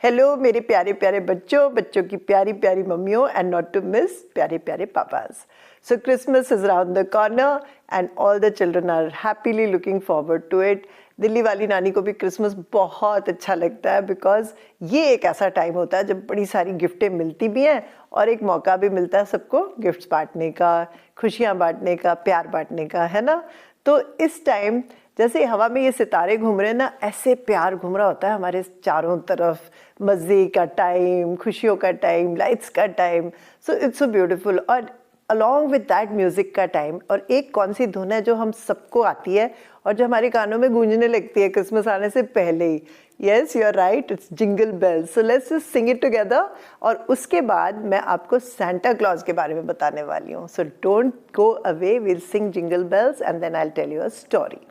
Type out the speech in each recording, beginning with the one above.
Hello मेरे प्यारे प्यारे बच्चों, बच्चों की प्यारी प्यारी मम्मियों एंड नॉट टू मिस प्यारे प्यारे papas. So Christmas is around the corner and all the children are happily looking forward to it. Delhi वाली नानी को भी क्रिसमस बहुत अच्छा लगता है बिकॉज ये एक ऐसा टाइम होता है जब बड़ी सारी गिफ्टें मिलती भी हैं और एक मौका भी मिलता है सबको गिफ्ट्स बांटने का, खुशियाँ बांटने का, प्यार बांटने का, है ना। तो इस टाइम जैसे हवा में ये सितारे घूम रहे हैं ना, ऐसे प्यार घूम रहा होता है हमारे चारों तरफ, मज़े का टाइम, खुशियों का टाइम, लाइट्स का time. So it's so beautiful. और अलॉन्ग विद दैट म्यूज़िक का टाइम. और एक कौन सी धुन है जो हम सबको आती है और जो हमारे कानों में गूंजने लगती है क्रिसमस आने से पहले ही. Yes, you are right, it's jingle bells. So let's just sing it together. और उसके बाद मैं आपको सांता क्लॉज के बारे में बताने वाली हूँ. So don't go away, will sing jingle bells and then I will tell you a story.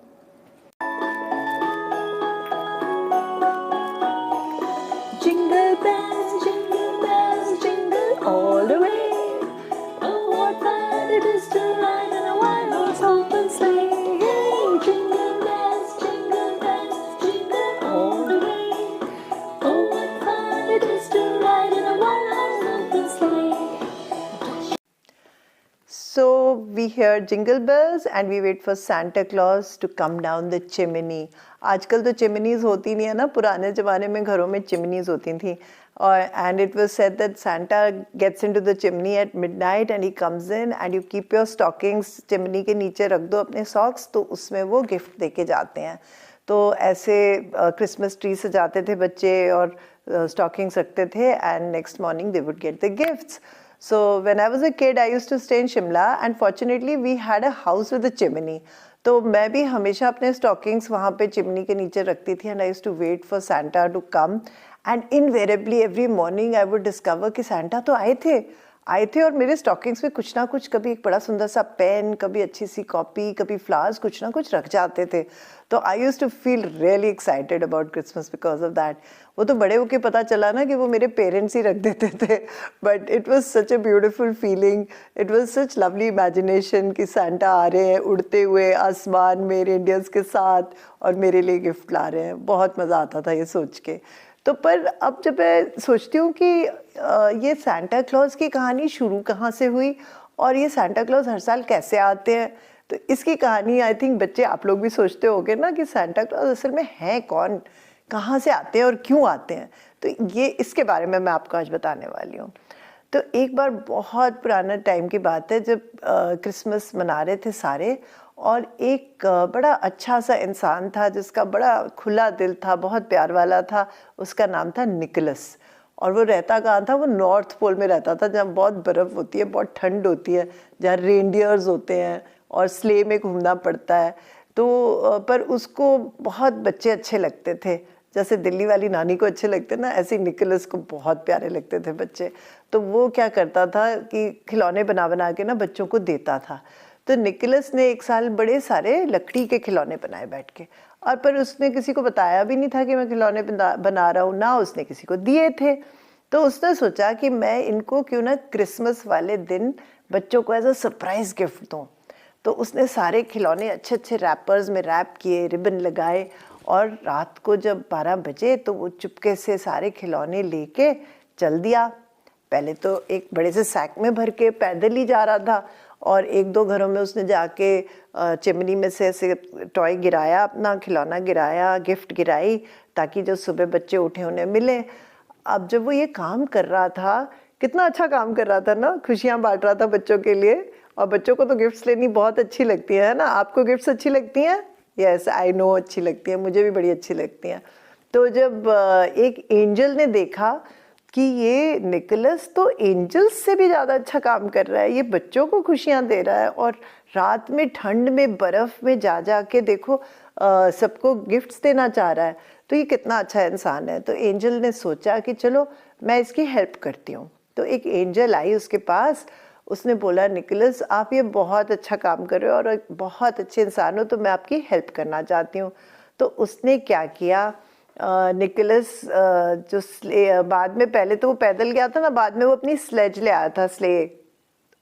Jingle bells, jingle all the way. Oh, what fun it is to ride in a one-horse open sleigh. Hey, jingle bells, jingle all the way. Oh, what fun it is to ride in a one-horse open sleigh. So we hear jingle bells and we wait for Santa Claus to come down the chimney. आजकल तो chimneys होती नहीं है ना, पुराने ज़माने में घरों में चिमनीज होती थी. और and it was said that Santa gets into the chimney at midnight and he comes in and you keep your stockings, chimney के नीचे रख दो अपने सॉक्स, तो उसमें वो गिफ्ट देके जाते हैं. तो ऐसे क्रिसमस ट्री सजाते थे बच्चे और स्टॉकिंग्स रखते थे and next morning they would get the gifts. So when I was a kid, I used to stay in Shimla and fortunately we had a house with a chimney. तो मैं भी हमेशा अपने स्टॉकिंग्स वहाँ पे chimney के नीचे रखती थी and I used to wait for Santa to come. And invariably every morning I would discover कि Santa तो आए थे और मेरे स्टॉकिंग्स में कुछ ना कुछ, कभी एक बड़ा सुंदर सा पेन, कभी अच्छी सी कॉपी, कभी फ्लावर्स, कुछ ना कुछ रख जाते थे. तो I used to feel really excited about Christmas because of that. वो तो बड़े होके पता चला ना कि वो मेरे पेरेंट्स ही रख देते थे, but it was such a beautiful feeling. It was such lovely imagination कि Santa आ रहे हैं उड़ते हुए आसमान में रेनडियर्स के साथ और मेरे लिए गिफ्ट ला रहे हैं. बहुत मज़ा आता था ये सोच के. तो पर अब जब मैं सोचती हूँ कि ये Santa Claus की कहानी शुरू कहाँ से हुई और ये Santa Claus हर साल कैसे आते हैं, तो इसकी कहानी आई थिंक बच्चे आप लोग भी सोचते होंगे ना कि Santa Claus असल में है कौन, कहाँ से आते हैं और क्यों आते हैं. तो ये इसके बारे में मैं आपको आज बताने वाली हूँ. तो एक बार बहुत पुराना टाइम की बात है जब क्रिसमस मना रहे थे सारे और एक बड़ा अच्छा सा इंसान था जिसका बड़ा खुला दिल था, बहुत प्यार वाला था. उसका नाम था निकोलस. और वो रहता कहाँ था? वो नॉर्थ पोल में रहता था जहाँ बहुत बर्फ़ होती है, बहुत ठंड होती है, जहाँ रेनडियर्स होते हैं और स्ले में घूमना पड़ता है. तो पर उसको बहुत बच्चे अच्छे लगते थे, जैसे दिल्ली वाली नानी को अच्छे लगते ना, ऐसे निकोलस को बहुत प्यारे लगते थे बच्चे. तो वो क्या करता था कि खिलौने बना बना के ना बच्चों को देता था. तो निकोलस ने एक साल बड़े सारे लकड़ी के खिलौने बनाए बैठ के, और पर उसने किसी को बताया भी नहीं था कि मैं खिलौने बना रहा हूँ, ना उसने किसी को दिए थे. तो उसने सोचा कि मैं इनको क्यों ना क्रिसमस वाले दिन बच्चों को एज अ सरप्राइज़ गिफ्ट दूँ. तो उसने सारे खिलौने अच्छे अच्छे रैपर्स में रैप किए, रिबन लगाए, और रात को जब 12 बजे तो वो चुपके से सारे खिलौने लेके चल दिया. पहले तो एक बड़े से सैक में भर के पैदल ही जा रहा था और एक दो घरों में उसने जाके चिमनी में से ऐसे टॉय गिराया, अपना खिलौना गिराया, गिफ्ट गिराई, ताकि जो सुबह बच्चे उठे उन्हें मिले. अब जब वो ये काम कर रहा था, कितना अच्छा काम कर रहा था ना, खुशियाँ बांट रहा था बच्चों के लिए. और बच्चों को तो गिफ्ट्स लेनी बहुत अच्छी लगती है ना. आपको गिफ्ट्स अच्छी लगती हैं? यस, आई नो अच्छी लगती हैं, मुझे भी बड़ी अच्छी लगती हैं. तो जब एक एंजल ने देखा कि ये निकोलस तो एंजल्स से भी ज़्यादा अच्छा काम कर रहा है, ये बच्चों को खुशियाँ दे रहा है और रात में ठंड में बर्फ़ में जा के देखो सबको गिफ्ट्स देना चाह रहा है, तो ये कितना अच्छा इंसान है. तो एंजल ने सोचा कि चलो मैं इसकी हेल्प करती हूँ. तो एक एंजल आई उसके पास, उसने बोला निकोलस आप ये बहुत अच्छा काम कर रहे हो और एक बहुत अच्छे इंसान हो, तो मैं आपकी हेल्प करना चाहती हूँ. तो उसने क्या किया, निकोलस जो बाद में, पहले तो वो पैदल गया था ना, बाद में वो अपनी स्लेज ले आया था, स्ले,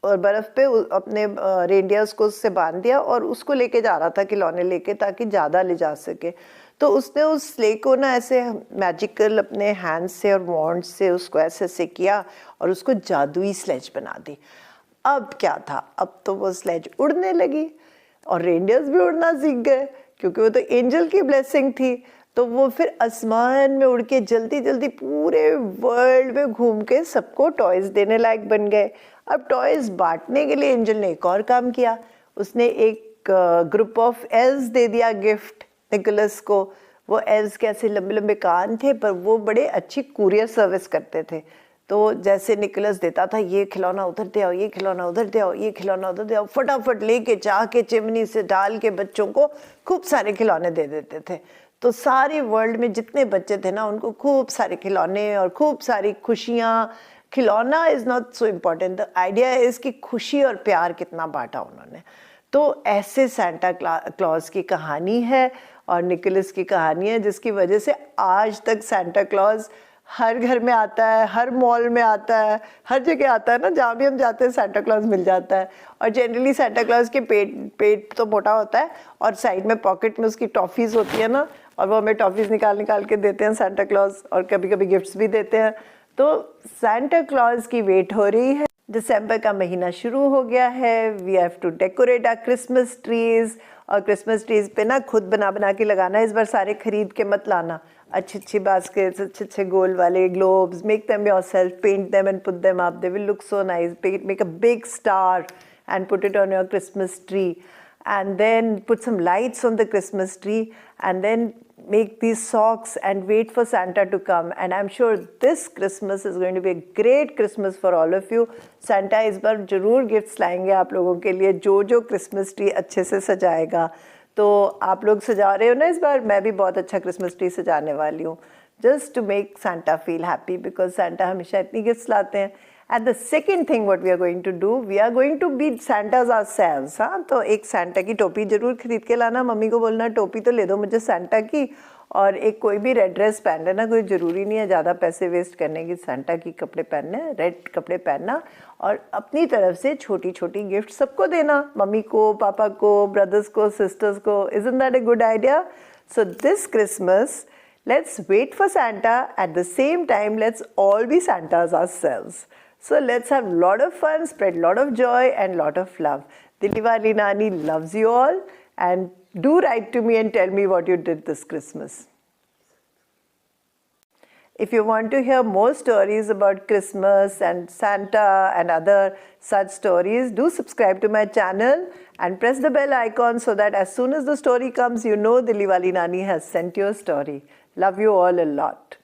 और बर्फ़ पे अपने रेनडियर्स को उससे बांध दिया और उसको लेके जा रहा था खिलौने लेके, ताकि ज़्यादा ले जा सके। तो उसने उस स्ले को ना ऐसे मैजिकल अपने हैंड से और वॉन्ड से उसको ऐसे ऐसे किया और उसको जादुई स्लेज बना दी। अब क्या था, अब तो वो स्लेज उड़ने लगी और रेनडियर्स भी उड़ना सीख गए, क्योंकि वो तो एंजल की ब्लेसिंग थी। तो वो फिर आसमान में उड़ के जल्दी जल्दी पूरे वर्ल्ड में घूम के सबको टॉयज़ देने लायक बन गए। अब टॉयज़ बांटने के लिए एंजल ने एक और काम किया, उसने एक ग्रुप ऑफ एल्व्स दे दिया गिफ्ट निकोलस को। वो एल्व्स के ऐसे लंबे लंबे कान थे, पर वो बड़े अच्छी कुरियर सर्विस करते थे। तो जैसे निकोलस देता था, ये खिलौना उधर दे आओ, ये खिलौना उधर दे आओ, ये खिलौना उधर दे आओ, फटाफट लेके जाके चिमनी से डाल के बच्चों को खूब सारे खिलौने दे देते थे। तो सारे वर्ल्ड में जितने बच्चे थे ना, उनको खूब सारे खिलौने और खूब सारी खुशियाँ। खिलौना is not so important, the idea is कि खुशी और प्यार कितना बांटा उन्होंने। तो ऐसे सांता क्लॉज की कहानी है और निकोलस की कहानी है, जिसकी वजह से आज तक सांता क्लॉज हर घर में आता है, हर मॉल में आता है, हर जगह आता है ना, जहाँ भी हम जाते हैं सांता क्लॉज मिल जाता है। और जनरली सांता क्लॉज के पेट तो मोटा होता है और साइड में पॉकेट में उसकी टॉफ़ीज़ होती है ना, और वो हमें टॉफ़ीज़ निकाल निकाल के देते हैं सांता क्लॉज, और कभी कभी गिफ्ट्स भी देते हैं। तो सांता क्लॉज की वेट हो रही है। दिसंबर का महीना शुरू हो गया है। We have to decorate our Christmas trees, और क्रिसमस ट्रीज़ पे ना खुद बना बना के लगाना। इस बार सारे खरीद के मत लाना, अच्छी अच्छी बास्केट्स, अच्छे अच्छे गोल वाले globes, make them yourself, paint them and put them up, they will look so nice. Make a big star and put it on your Christmas tree, and then put some lights on the Christmas tree, and then make these socks and wait for Santa to come. And I'm sure this Christmas is going to be a great Christmas for all of you. Santa इस बार जरूर gifts लाएंगे आप लोगों के लिए, जो Christmas tree अच्छे से सजाएगा। तो आप लोग सजा रहे हो ना इस बार, मैं भी बहुत अच्छा क्रिसमस ट्री सजाने वाली हूँ, just to make Santa feel happy, because Santa हमेशा इतनी गिफ्ट्स लाते हैं। And the second thing what we are going to do, we are going to be Santas ourselves। हाँ, तो एक Santa की टोपी जरूर खरीद के लाना, मम्मी को बोलना टोपी तो ले दो मुझे Santa की, और एक कोई भी रेड ड्रेस पहन लेना, कोई ज़रूरी नहीं है ज़्यादा पैसे वेस्ट करने की, Santa की कपड़े पहनने, रेड कपड़े पहनना, और अपनी तरफ से छोटी छोटी गिफ्ट सबको देना, मम्मी को, पापा को, ब्रदर्स को, सिस्टर्स को। Isn't that a good idea? So this Christmas, let's wait for Santa, at the same time let's all be Santas ourselves. So let's have a lot of fun, spread a lot of joy and lot of love. Diliwali Nani loves you all, and do write to me and tell me what you did this Christmas. If you want to hear more stories about Christmas and Santa and other such stories, do subscribe to my channel and press the bell icon so that as soon as the story comes, you know Diliwali Nani has sent you a story. Love you all a lot.